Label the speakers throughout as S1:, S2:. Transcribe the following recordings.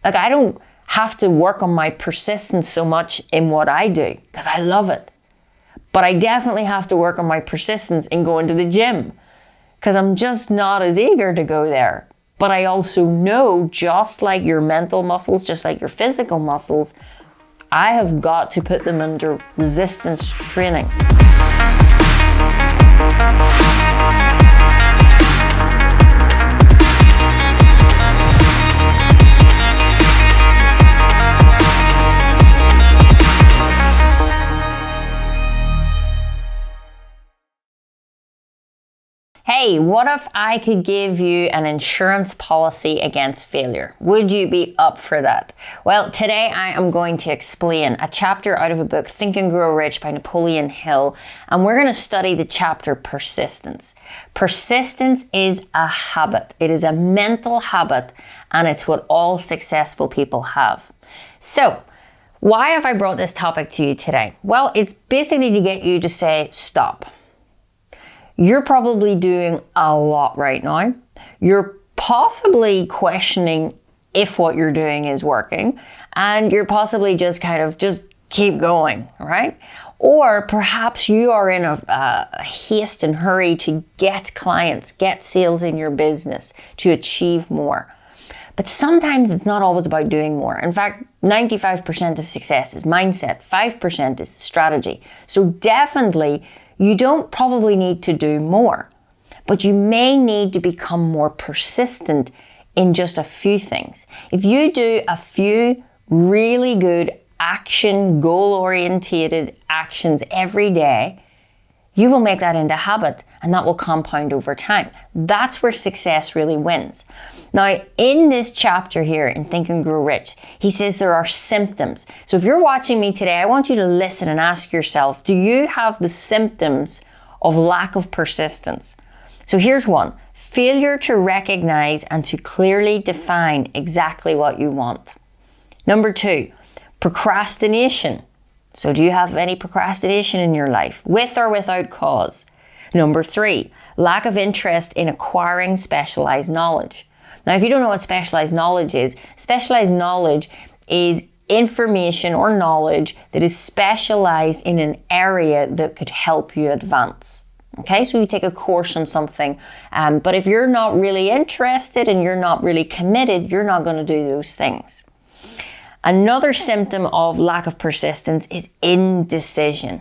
S1: Like, I don't have to work on my persistence so much in what I do because I love it. But I definitely have to work on my persistence in going to the gym because I'm just not as eager to go there. But I also know, just like your mental muscles, just like your physical muscles, I have got to put them under resistance training. Hey, what if I could give you an insurance policy against failure? Would you be up for that? Well, today I am going to explain a chapter out of a book, Think and Grow Rich by Napoleon Hill, and we're going to study the chapter Persistence. Persistence is a habit. It is a mental habit, and it's what all successful people have. So, why have I brought this topic to you today? Well, it's basically to get you to say, stop. You're probably doing a lot right now. You're possibly questioning if what you're doing is working, and you're possibly just keep going, right? Or perhaps you are in a haste and hurry to get clients, get sales in your business, to achieve more. But sometimes it's not always about doing more. In fact, 95% of success is mindset, 5% is strategy. So definitely, you don't probably need to do more, but you may need to become more persistent in just a few things. If you do a few really good action, goal-orientated actions every day, you will make that into habit, and that will compound over time. That's where success really wins. Now, in this chapter here in Think and Grow Rich, he says there are symptoms. So if you're watching me today, I want you to listen and ask yourself, do you have the symptoms of lack of persistence? So here's one: failure to recognize and to clearly define exactly what you want. Number 2, procrastination. So do you have any procrastination in your life, with or without cause? Number 3, lack of interest in acquiring specialized knowledge. Now, if you don't know what specialized knowledge is information or knowledge that is specialized in an area that could help you advance. Okay, so you take a course on something, but if you're not really interested and you're not really committed, you're not going to do those things. Another symptom of lack of persistence is indecision,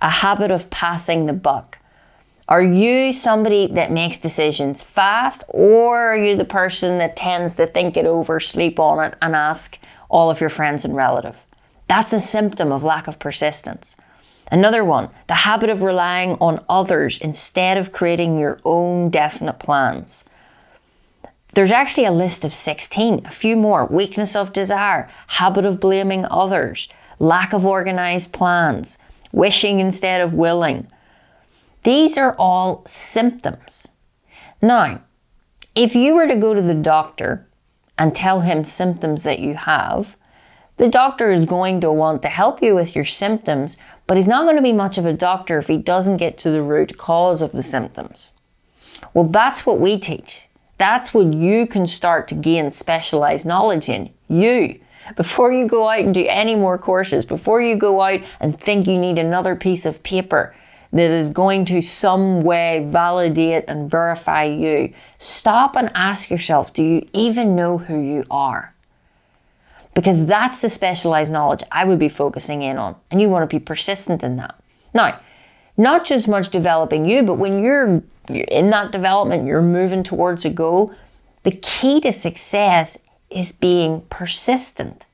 S1: a habit of passing the buck. Are you somebody that makes decisions fast, or are you the person that tends to think it over, sleep on it, and ask all of your friends and relatives? That's a symptom of lack of persistence. Another one, the habit of relying on others instead of creating your own definite plans. There's actually a list of 16, a few more. Weakness of desire, habit of blaming others, lack of organized plans, wishing instead of willing. These are all symptoms. Now, if you were to go to the doctor and tell him symptoms that you have, the doctor is going to want to help you with your symptoms, but he's not going to be much of a doctor if he doesn't get to the root cause of the symptoms. Well, that's what we teach. That's what you can start to gain specialized knowledge in. You. Before you go out and do any more courses, before you go out and think you need another piece of paper that is going to some way validate and verify you, stop and ask yourself, do you even know who you are? Because that's the specialized knowledge I would be focusing in on, and you want to be persistent in that. Now, not just much developing you, but when you're in that development, you're moving towards a goal, the key to success is being persistent.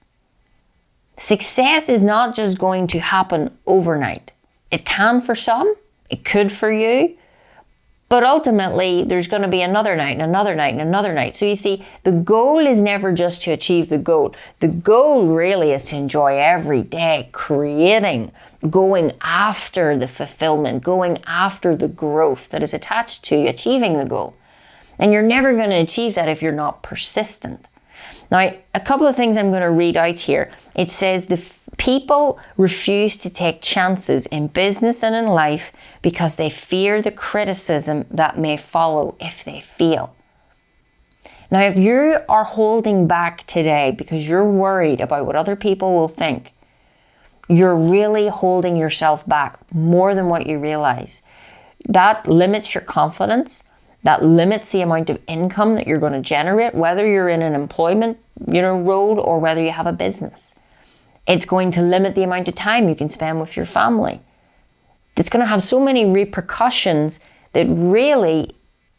S1: Success is not just going to happen overnight. It can for some, it could for you, but ultimately there's going to be another night and another night and another night. So you see, the goal is never just to achieve the goal. The goal really is to enjoy every day, creating, going after the fulfillment, going after the growth that is attached to achieving the goal. And you're never going to achieve that if you're not persistent. Now, a couple of things I'm going to read out here. It says the people refuse to take chances in business and in life because they fear the criticism that may follow if they fail. Now, if you are holding back today because you're worried about what other people will think, you're really holding yourself back more than what you realize. That limits your confidence. That limits the amount of income that you're going to generate, whether you're in an employment, role or whether you have a business. It's going to limit the amount of time you can spend with your family. It's going to have so many repercussions that really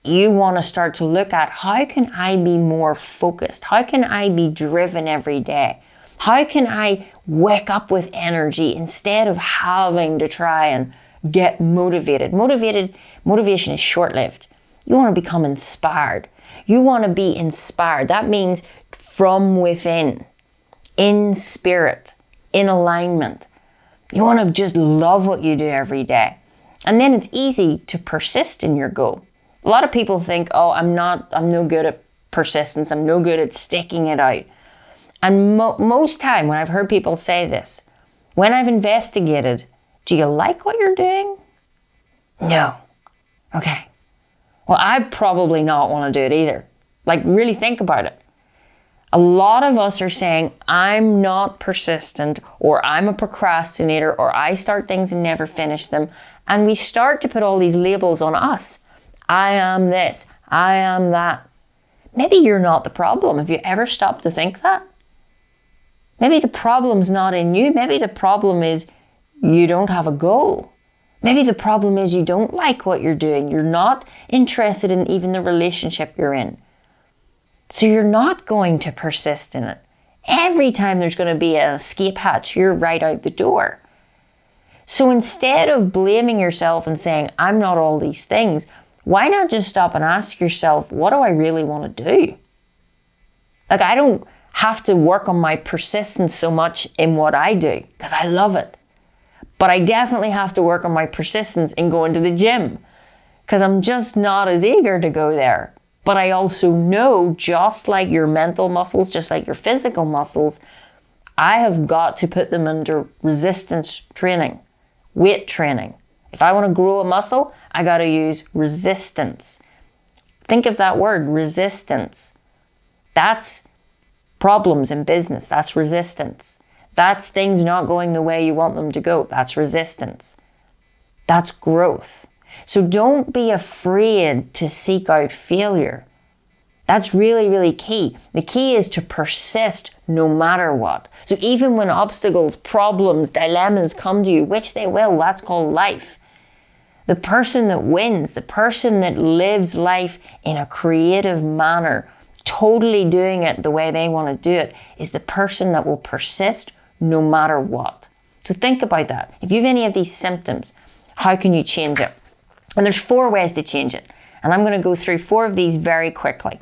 S1: you want to start to look at, how can I be more focused? How can I be driven every day? How can I wake up with energy instead of having to try and get motivated? Motivation is short-lived. You want to become inspired. You want to be inspired. That means from within, in spirit, in alignment. You want to just love what you do every day. And then it's easy to persist in your goal. A lot of people think, oh, I'm no good at persistence. I'm no good at sticking it out. And most time when I've heard people say this, when I've investigated, do you like what you're doing? No. Okay. Well, I'd probably not want to do it either. Like, really think about it. A lot of us are saying, I'm not persistent, or I'm a procrastinator, or I start things and never finish them. And we start to put all these labels on us. I am this, I am that. Maybe you're not the problem. Have you ever stopped to think that? Maybe the problem's not in you. Maybe the problem is you don't have a goal. Maybe the problem is you don't like what you're doing. You're not interested in even the relationship you're in. So you're not going to persist in it. Every time there's going to be an escape hatch, you're right out the door. So instead of blaming yourself and saying, I'm not all these things, why not just stop and ask yourself, what do I really want to do? Like, I don't have to work on my persistence so much in what I do because I love it. But I definitely have to work on my persistence in going to the gym because I'm just not as eager to go there. But I also know, just like your mental muscles, just like your physical muscles, I have got to put them under resistance training, weight training. If I want to grow a muscle, I got to use resistance. Think of that word, resistance. That's problems in business. That's resistance. That's things not going the way you want them to go. That's resistance. That's growth. So don't be afraid to seek out failure. That's really, really key. The key is to persist no matter what. So even when obstacles, problems, dilemmas come to you, which they will, that's called life. The person that wins, the person that lives life in a creative manner, totally doing it the way they want to do it, is the person that will persist no matter what. So think about that. If you have any of these symptoms, how can you change it? And there's 4 ways to change it. And I'm going to go through 4 of these very quickly.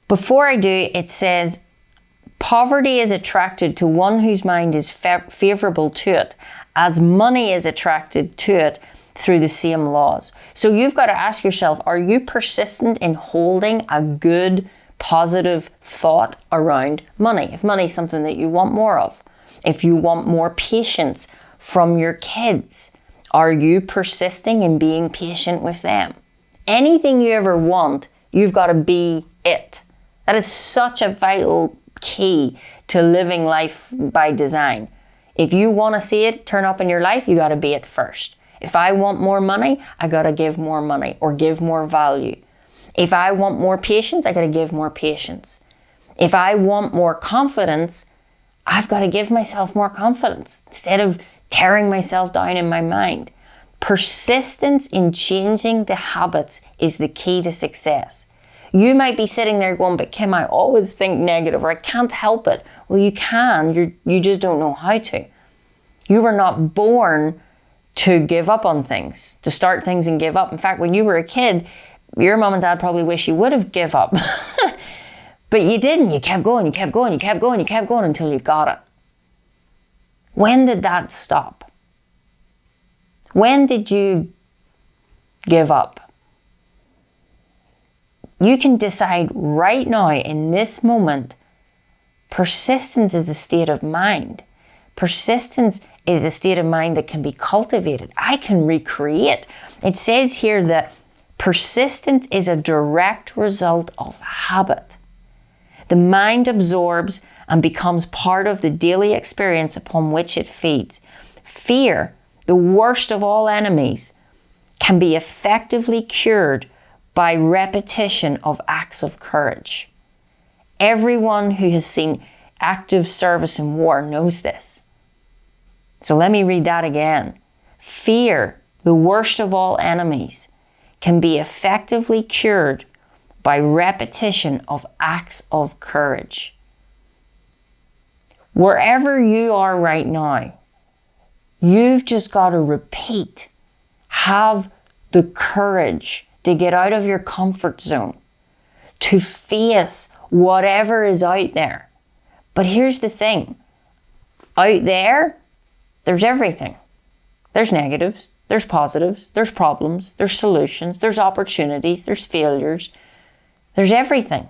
S1: Before I do, it says, poverty is attracted to one whose mind is favorable to it, as money is attracted to it through the same laws. So you've got to ask yourself, are you persistent in holding a good, positive thought around money? If money is something that you want more of, if you want more patience from your kids, are you persisting in being patient with them? Anything you ever want, you've got to be it. That is such a vital key to living life by design. If you want to see it turn up in your life, you got to be it first. If I want more money, I got to give more money or give more value. If I want more patience, I got to give more patience. If I want more confidence, I've got to give myself more confidence instead of tearing myself down in my mind. Persistence in changing the habits is the key to success. You might be sitting there going, but Kim, I always think negative, or I can't help it. Well, you can, you just don't know how to. You were not born to give up on things, to start things and give up. In fact, when you were a kid, your mom and dad probably wish you would have give up. But you didn't. You kept going, you kept going, you kept going, you kept going until you got it. When did that stop? When did you give up? You can decide right now in this moment, persistence is a state of mind. Persistence is a state of mind that can be cultivated. I can recreate. It says here that Persistence is a direct result of habit. The mind absorbs and becomes part of the daily experience upon which it feeds. Fear, the worst of all enemies, can be effectively cured by repetition of acts of courage. Everyone who has seen active service in war knows this. So let me read that again. Fear, the worst of all enemies, can be effectively cured by repetition of acts of courage. Wherever you are right now, you've just got to repeat. Have the courage to get out of your comfort zone, to face whatever is out there. But here's the thing. Out there, there's everything. There's negatives, there's positives, there's problems, there's solutions, there's opportunities, there's failures. There's everything.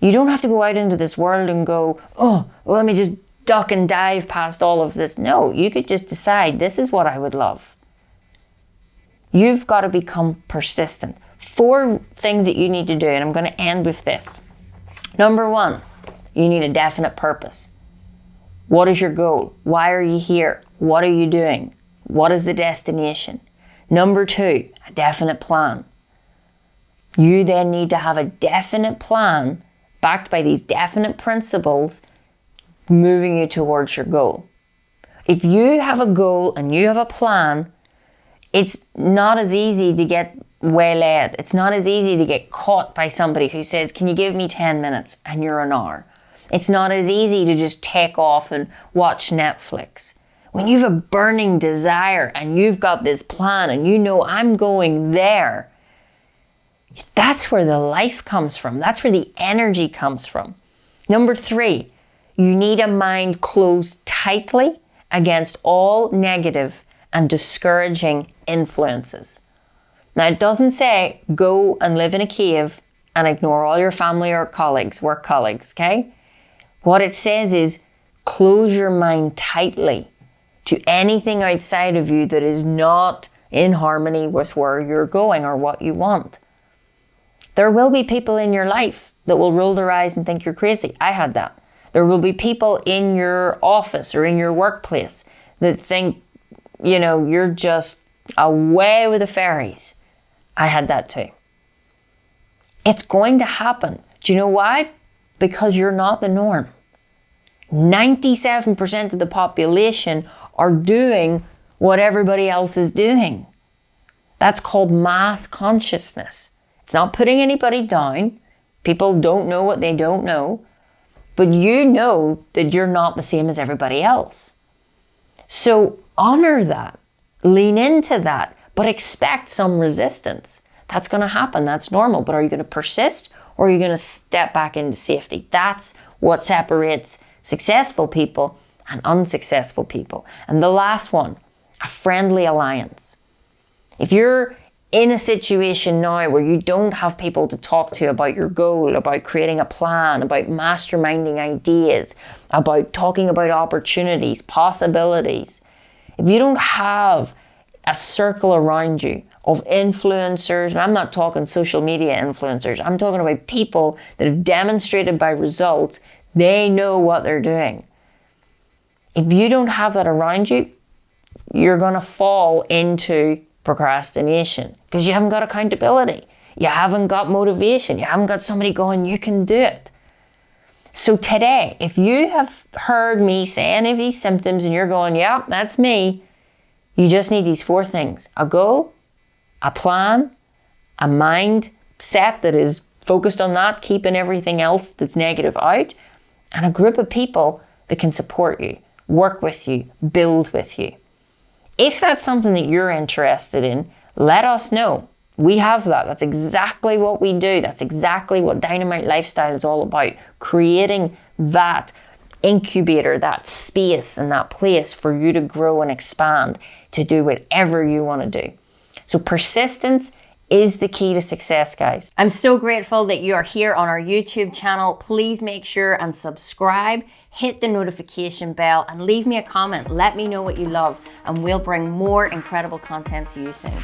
S1: You don't have to go out into this world and go, oh, well, let me just duck and dive past all of this. No, you could just decide, this is what I would love. You've got to become persistent. 4 things that you need to do, and I'm going to end with this. Number 1, you need a definite purpose. What is your goal? Why are you here? What are you doing? What is the destination? Number 2, a definite plan. You then need to have a definite plan backed by these definite principles moving you towards your goal. If you have a goal and you have a plan, it's not as easy to get waylaid. It's not as easy to get caught by somebody who says, can you give me 10 minutes? And you're an hour. It's not as easy to just take off and watch Netflix. When you have a burning desire and you've got this plan and you know I'm going there, that's where the life comes from. That's where the energy comes from. Number 3, you need a mind closed tightly against all negative and discouraging influences. Now, it doesn't say go and live in a cave and ignore all your family or colleagues, work colleagues, okay? What it says is close your mind tightly to anything outside of you that is not in harmony with where you're going or what you want. There will be people in your life that will roll their eyes and think you're crazy. I had that. There will be people in your office or in your workplace that think, you're just away with the fairies. I had that too. It's going to happen. Do you know why? Because you're not the norm. 97% of the population are doing what everybody else is doing. That's called mass consciousness. It's not putting anybody down. People don't know what they don't know. But you know that you're not the same as everybody else. So honor that. Lean into that. But expect some resistance. That's going to happen. That's normal. But are you going to persist or are you going to step back into safety? That's what separates successful people and unsuccessful people. And the last one, a friendly alliance. If you're in a situation now where you don't have people to talk to about your goal, about creating a plan, about masterminding ideas, about talking about opportunities, possibilities, if you don't have a circle around you of influencers, and I'm not talking social media influencers, I'm talking about people that have demonstrated by results, they know what they're doing. If you don't have that around you, you're going to fall into procrastination because you haven't got accountability. You haven't got motivation. You haven't got somebody going, you can do it. So today, if you have heard me say any of these symptoms and you're going, yeah, that's me, you just need these 4 things. A goal, a plan, a mindset that is focused on that, keeping everything else that's negative out, and a group of people that can support you, work with you, build with you. If that's something that you're interested in, let us know. We have that. That's exactly what we do. That's exactly what Dynamite Lifestyle is all about. Creating that incubator, that space and that place for you to grow and expand, to do whatever you want to do. So persistence is the key to success, guys. I'm so grateful that you are here on our YouTube channel. Please make sure and subscribe, hit the notification bell, and leave me a comment. Let me know what you love, and we'll bring more incredible content to you soon.